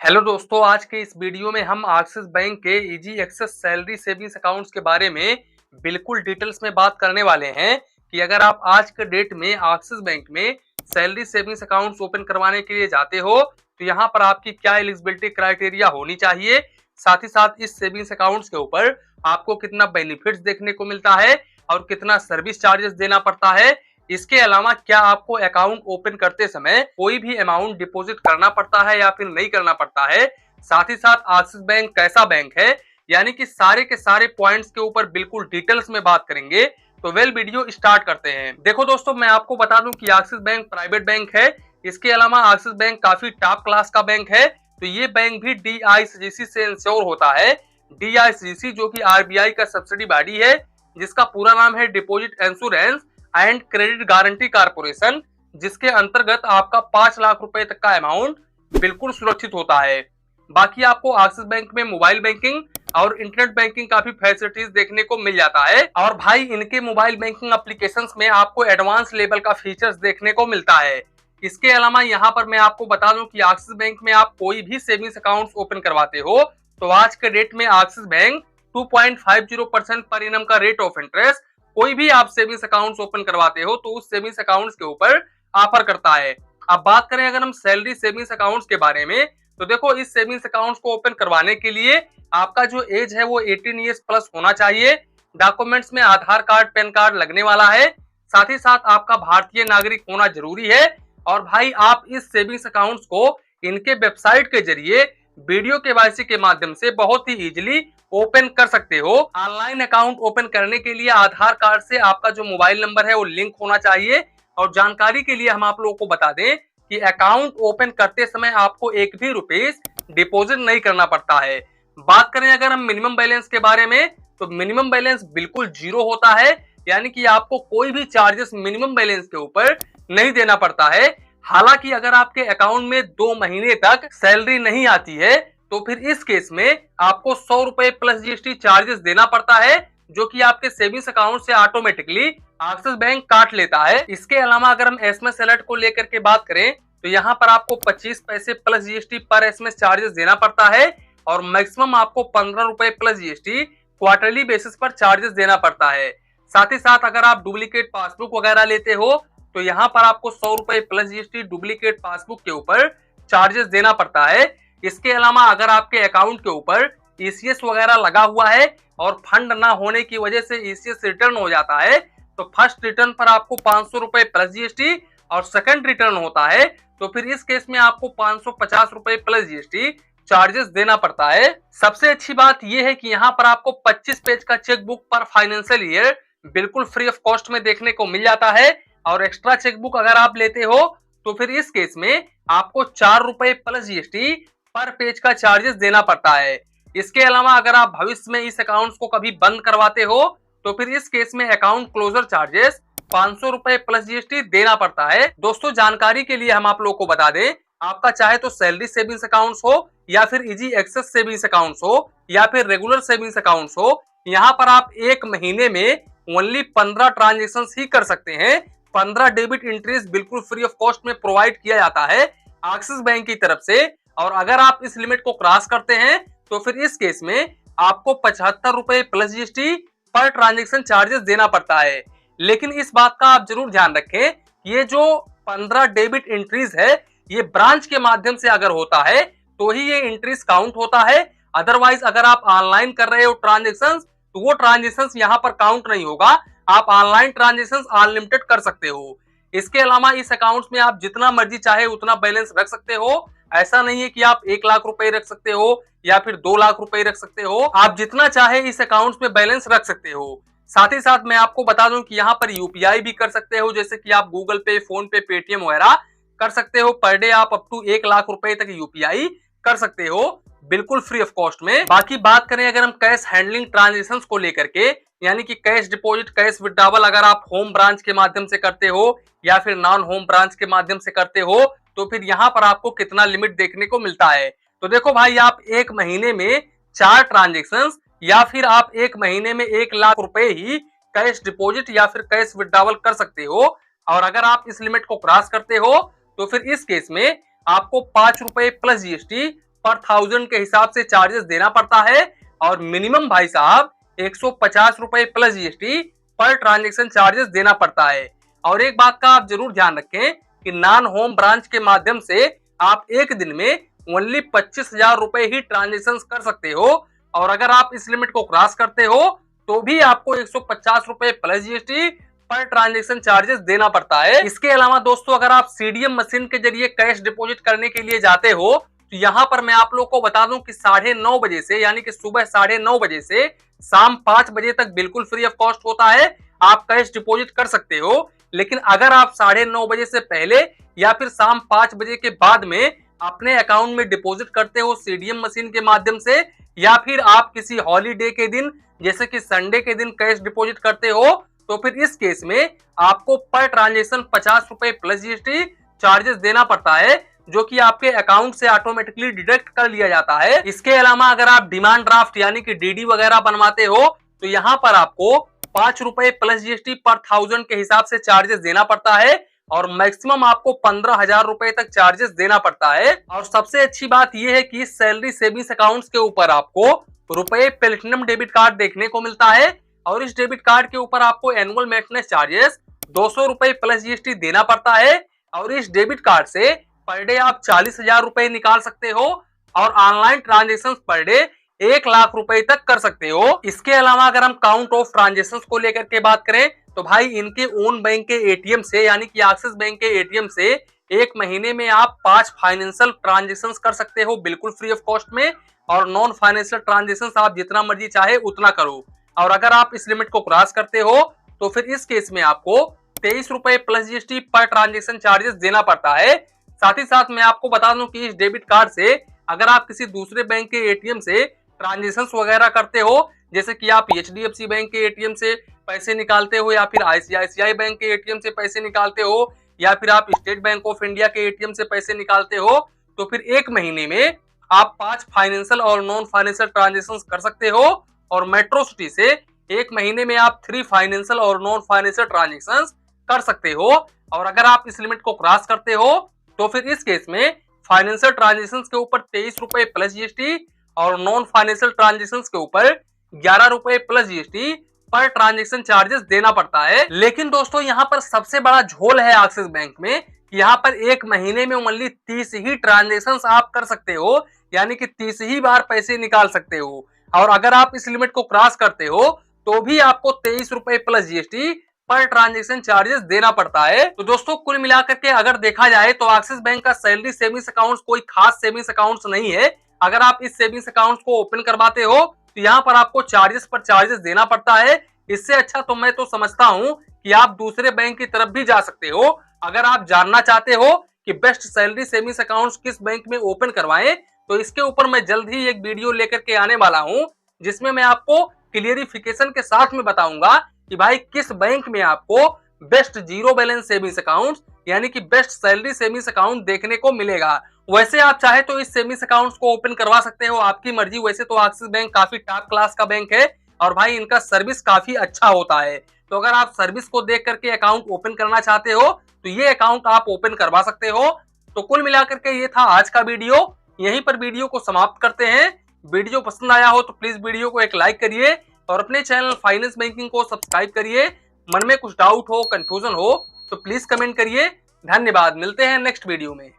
Hello दोस्तों, आज के इस वीडियो में हम एक्सिस बैंक के easy access salary savings accounts के बारे में बिल्कुल डिटेल्स में बात करने वाले हैं कि अगर आप आज के डेट में एक्सिस बैंक में सैलरी सेविंग्स अकाउंट्स ओपन करवाने के लिए जाते हो तो यहाँ पर आपकी क्या एलिजिबिलिटी क्राइटेरिया होनी चाहिए। साथ ही साथ इस सेविंग्स अकाउंट्स के ऊपर आपको कितना बेनिफिट्स देखने को मिलता है और कितना सर्विस चार्जेस देना पड़ता है। इसके अलावा क्या आपको अकाउंट ओपन करते समय कोई भी अमाउंट डिपॉजिट करना पड़ता है या फिर नहीं करना पड़ता है। साथ ही साथ एक्सिस बैंक कैसा बैंक है, यानी कि सारे के सारे पॉइंट्स के ऊपर बिल्कुल डिटेल्स में बात करेंगे। तो वीडियो स्टार्ट करते हैं। देखो दोस्तों, मैं आपको बता दूं कि एक्सिस बैंक प्राइवेट बैंक है। इसके अलावा एक्सिस बैंक काफी टॉप क्लास का बैंक है। तो ये बैंक भी DICGC से इंश्योर होता है। DICGC जो कि RBI का सब्सिडी बॉडी है, जिसका पूरा नाम है deposit insurance and credit guarantee corporation, जिसके अंतर्गत आपका 5 लाख रुपए तक का अमाउंट बिल्कुल सुरक्षित होता है। बाकी आपको एक्सिस बैंक में मोबाइल बैंकिंग और इंटरनेट बैंकिंग का भी फैसिलिटीज देखने को मिल जाता है। और भाई, इनके मोबाइल बैंकिंग एप्लीकेशंस में आपको एडवांस लेवल का फीचर्स देखने को मिलता है। इसके अलावा यहाँ पर मैं आपको बता दूं कि एक्सिस बैंक में आप कोई भी सेविंग्स अकाउंट ओपन करवाते हो तो आज के डेट में एक्सिस बैंक 2.50% पर एनम का रेट ऑफ इंटरेस्ट कोई भी आप सेविंग्स अकाउंट्स ओपन करवाते हो तो उस सेविंग्स अकाउंट्स के ऊपर ऑफर करता है। अब बात करें अगर हम सैलरी सेविंग्स अकाउंट्स के बारे में, तो देखो इस सेविंग्स अकाउंट्स को ओपन करवाने के लिए आपका जो एज है वो 18 ईयर्स प्लस होना चाहिए। डॉक्यूमेंट्स में आधार कार्ड, पैन कार्ड लगने वाला है। साथ ही साथ आपका भारतीय नागरिक होना जरूरी है। और भाई, आप इस सेविंग्स अकाउंट्स को इनके वेबसाइट के जरिए वीडियो केवाईसी के माध्यम से बहुत ही इजीली ओपन कर सकते हो। ऑनलाइन अकाउंट ओपन करने के लिए आधार कार्ड से आपका जो मोबाइल नंबर है वो लिंक होना चाहिए। और जानकारी के लिए हम आप लोगों को बता दें कि अकाउंट ओपन करते समय आपको एक भी रुपीस डिपॉजिट नहीं करना पड़ता है। बात करें अगर हम मिनिमम बैलेंस के बारे में, तो मिनिमम बैलेंस बिल्कुल 0 होता है, यानी कि आपको कोई भी चार्जेस मिनिमम बैलेंस के ऊपर नहीं देना पड़ता है। हालांकि अगर आपके अकाउंट में 2 महीने तक सैलरी नहीं आती है तो फिर इस केस में आपको 100 रुपए प्लस GST चार्जेस देना पड़ता है, जो कि आपके सेविंग्स अकाउंट से ऑटोमेटिकली एक्सिस बैंक काट लेता है। इसके अलावा अगर हम SMS अलर्ट को लेकर के बात करें तो यहाँ पर आपको 25 पैसे प्लस GST पर SMS चार्जेस देना पड़ता है और मैक्सिमम आपको 15 रुपए प्लस GST क्वार्टरली बेसिस पर चार्जेस देना पड़ता है। साथ ही साथ अगर आप डुप्लीकेट पासबुक वगैरह लेते हो तो यहाँ पर आपको 100 रुपए प्लस GST डुप्लीकेट पासबुक के ऊपर चार्जेस देना पड़ता है। इसके अलावा अगर आपके अकाउंट के ऊपर ECS वगैरह लगा हुआ है और फंड ना होने की वजह से ECS रिटर्न हो जाता है तो फर्स्ट रिटर्न पर आपको 500 रुपए प्लस GST और सेकंड रिटर्न होता है तो फिर इस केस में आपको 550 रुपए प्लस GST चार्जेस देना पड़ता है। सबसे अच्छी बात यह है कि यहाँ पर आपको 25 पेज का चेकबुक पर फाइनेंशियल ईयर बिल्कुल फ्री ऑफ कॉस्ट में देखने को मिल जाता है। और एक्स्ट्रा चेकबुक अगर आप लेते हो तो फिर इस केस में आपको 4 रुपए प्लस GST पर पेज का चार्जेस देना पड़ता है। इसके अलावा अगर आप भविष्य में इस अकाउंट्स को कभी बंद करवाते हो तो फिर इस केस में अकाउंट क्लोजर चार्जेस 500 रुपए प्लस GST देना पड़ता है। दोस्तों, जानकारी के लिए हम आप लोगों को बता दें, आपका चाहे तो सैलरी सेविंग्स अकाउंट्स हो या फिर इजी एक्सेस सेविंग्स अकाउंट्स हो या फिर रेगुलर सेविंग्स अकाउंट्स हो, यहाँ पर आप एक महीने में ओनली 15 ट्रांजेक्शन ही कर सकते हैं। 15 डेबिट एंट्रीज बिल्कुल फ्री ऑफ कॉस्ट में प्रोवाइड किया जाता है एक्सिस बैंक की तरफ से। और अगर आप इस लिमिट को क्रॉस करते हैं तो फिर इस केस में आपको 75 रुपए plus GST per transaction charges देना पड़ता है। लेकिन इस बात का आप जरूर ध्यान रखें, ये जो 15 डेबिट एंट्रीज है ये ब्रांच के माध्यम से अगर होता है तो ही ये एंट्रीज काउंट होता है। अदरवाइज अगर आप ऑनलाइन कर रहे हो ट्रांजेक्शन तो वो ट्रांजेक्शन यहाँ पर काउंट नहीं होगा। आप ऑनलाइन ट्रांजेक्शन अनलिमिटेड कर सकते हो। इसके अलावा इस अकाउंट में आप जितना मर्जी चाहे उतना बैलेंस रख सकते हो। ऐसा नहीं है कि आप 1 लाख रुपए रख सकते हो या फिर 2 लाख रुपए रख सकते हो। आप जितना चाहे इस अकाउंट में बैलेंस रख सकते हो। साथ ही साथ मैं आपको बता दूं कि यहाँ पर UPI भी कर सकते हो, जैसे कि आप गूगल पे, फोन पे, पेटीएम वगैरह कर सकते हो। पर डे आप अप टू 1 लाख रुपए तक UPI कर सकते हो बिल्कुल फ्री ऑफ कॉस्ट में। बाकी बात करें अगर हम कैश हैंडलिंग ट्रांजेक्शन को लेकर के, यानी कि कैश डिपॉजिट, कैश विड्रॉवल अगर आप होम ब्रांच के माध्यम से करते हो या फिर नॉन होम ब्रांच के माध्यम से करते हो तो फिर यहाँ पर आपको कितना लिमिट देखने को मिलता है। तो देखो भाई, आप एक महीने में 4 ट्रांजेक्शन या फिर आप एक महीने में 1 लाख रुपए ही कैश डिपॉजिट या फिर कैश विड्रॉवल कर सकते हो। और अगर आप इस लिमिट को क्रॉस करते हो तो फिर इस केस में आपको 5 रुपए प्लस GST पर 1000 के हिसाब से चार्जेस देना पड़ता है और मिनिमम भाई साहब 150 रुपए plus GST per transaction charges देना पड़ता है। और एक बात का आप जरूर ध्यान रखें कि नॉन होम ब्रांच के माध्यम से आप एक दिन में ओनली 25,000 रुपए ही ट्रांजेक्शन कर सकते हो और अगर आप इस लिमिट को क्रॉस करते हो तो भी आपको 150 रुपए plus GST per transaction charges देना पड़ता है। इसके अलावा दोस्तों अगर आप सीडीएम मशीन के जरिए कैश डिपॉजिट करने के लिए जाते हो तो यहाँ पर मैं आप लोग को बता दूं कि 9:30 बजे से यानी कि सुबह 9:30 बजे से शाम 5 बजे तक बिल्कुल फ्री ऑफ कॉस्ट होता है, आप कैश डिपॉजिट कर सकते हो। लेकिन अगर आप 9:30 बजे से पहले या फिर शाम 5 बजे के बाद में अपने अकाउंट में डिपॉजिट करते हो सीडीएम मशीन के माध्यम से या फिर आप किसी हॉलीडे के दिन जैसे कि संडे के दिन कैश डिपॉजिट करते हो तो फिर इस केस में आपको पर ट्रांजेक्शन 50 रुपए प्लस जीएसटी चार्जेस देना पड़ता है जो कि आपके अकाउंट से ऑटोमेटिकली डिडक्ट कर लिया जाता है। इसके अलावा अगर आप डिमांड ड्राफ्ट यानी कि डीडी वगैरह बनवाते हो तो यहाँ पर आपको 5 रुपए प्लस जीएसटी पर 1000 के हिसाब से चार्जेस देना पड़ता है और मैक्सिमम आपको 15,000 रुपए तक चार्जेस देना पड़ता है। और सबसे अच्छी बात यह है कि सैलरी सेविंग्स अकाउंट्स के ऊपर आपको रुपए प्लेटिनम डेबिट कार्ड देखने को मिलता है और इस डेबिट कार्ड के ऊपर आपको एनुअल मेंटेनेंस चार्जेस 200 रुपए प्लस जीएसटी देना पड़ता है और इस डेबिट कार्ड से पर डे आप 40,000 रुपए निकाल सकते हो और online transaction per day 1 lakh रुपए तक कर सकते हो। इसके अलावा अगर हम काउंट ऑफ ट्रांजेक्शन को लेकर के बात करें तो भाई इनके ओन बैंक के एटीएम से यानी कि एक्सिस बैंक के एटीएम से एक महीने में आप 5 फाइनेंशियल ट्रांजेक्शन कर सकते हो बिल्कुल फ्री ऑफ कॉस्ट में और नॉन फाइनेंशियल ट्रांजेक्शन आप जितना मर्जी चाहे उतना करो। और अगर आप इस लिमिट को क्रॉस करते हो तो फिर इस केस में आपको 23 रुपए plus GST per transaction charges देना पड़ता है। साथ ही साथ मैं आपको बता दूं कि इस डेबिट कार्ड से अगर आप किसी दूसरे बैंक के एटीएम से ट्रांजेक्शन वगैरह करते हो जैसे कि आप एचडीएफसी बैंक के एटीएम से पैसे निकालते हो या फिर आईसीआईसीआई बैंक के एटीएम से पैसे निकालते हो या फिर आप स्टेट बैंक ऑफ इंडिया के एटीएम से पैसे निकालते हो तो फिर एक महीने में आप 5 फाइनेंशियल और नॉन फाइनेंशियल ट्रांजेक्शन कर सकते हो और मेट्रो सिटी से एक महीने में आप 3 फाइनेंशियल और नॉन फाइनेंशियल ट्रांजेक्शन कर सकते हो। और अगर आप इस लिमिट को क्रॉस करते हो तो फिर इस केस में फाइनेंशियल ट्रांजेक्शन के ऊपर 23 रुपए प्लस जीएसटी और नॉन फाइनेंशियल ट्रांजेक्शन के ऊपर 11 रुपए plus GST per transaction charges देना पड़ता है। लेकिन दोस्तों यहाँ पर सबसे बड़ा झोल है एक्सिस बैंक में, यहाँ पर एक महीने में ओनली 30 ही ट्रांजेक्शन आप कर सकते हो यानी कि 30 ही बार पैसे निकाल सकते हो और अगर आप इस लिमिट को क्रॉस करते हो तो भी आपको 23 रुपए plus GST per transaction charges देना पड़ता है। तो दोस्तों कुल मिलाकर के अगर देखा जाए तो एक्सिस बैंक का सैलरी सेविंग्स अकाउंट कोई खास सेविंग्स अकाउंट नहीं है। अगर आप इस सेविंग्स अकाउंट को ओपन करवाते हो तो यहाँ पर आपको चार्जेस पर चार्जेस देना पड़ता है। इससे अच्छा तो मैं तो समझता हूँ कि आप दूसरे बैंक की तरफ भी जा सकते हो। अगर आप जानना चाहते हो कि बेस्ट सैलरी सेविंग्स अकाउंट किस बैंक में ओपन करवाएं तो इसके ऊपर मैं जल्द ही एक वीडियो लेकर के आने वाला हूँ जिसमें मैं आपको क्लियरिफिकेशन के साथ में बताऊंगा कि भाई किस बैंक में आपको best zero balance savings account यानी कि बेस्ट सैलरी सेविंग्स अकाउंट देखने को मिलेगा। वैसे आप चाहे तो इस सेविंग्स अकाउंट को ओपन करवा सकते हो, आपकी मर्जी। वैसे तो एक्सिस बैंक काफी टॉप क्लास का बैंक है और भाई इनका सर्विस काफी अच्छा होता है। तो अगर आप सर्विस को देख करके अकाउंट ओपन करना चाहते हो तो ये अकाउंट आप ओपन करवा सकते हो। तो कुल मिलाकर के ये था आज का वीडियो, यहीं पर वीडियो को समाप्त करते हैं। वीडियो पसंद आया हो तो प्लीज वीडियो को एक लाइक करिए और अपने चैनल फाइनेंस बैंकिंग को सब्सक्राइब करिए। मन में कुछ डाउट हो, कंफ्यूजन हो तो प्लीज कमेंट करिए। धन्यवाद, मिलते हैं नेक्स्ट वीडियो में।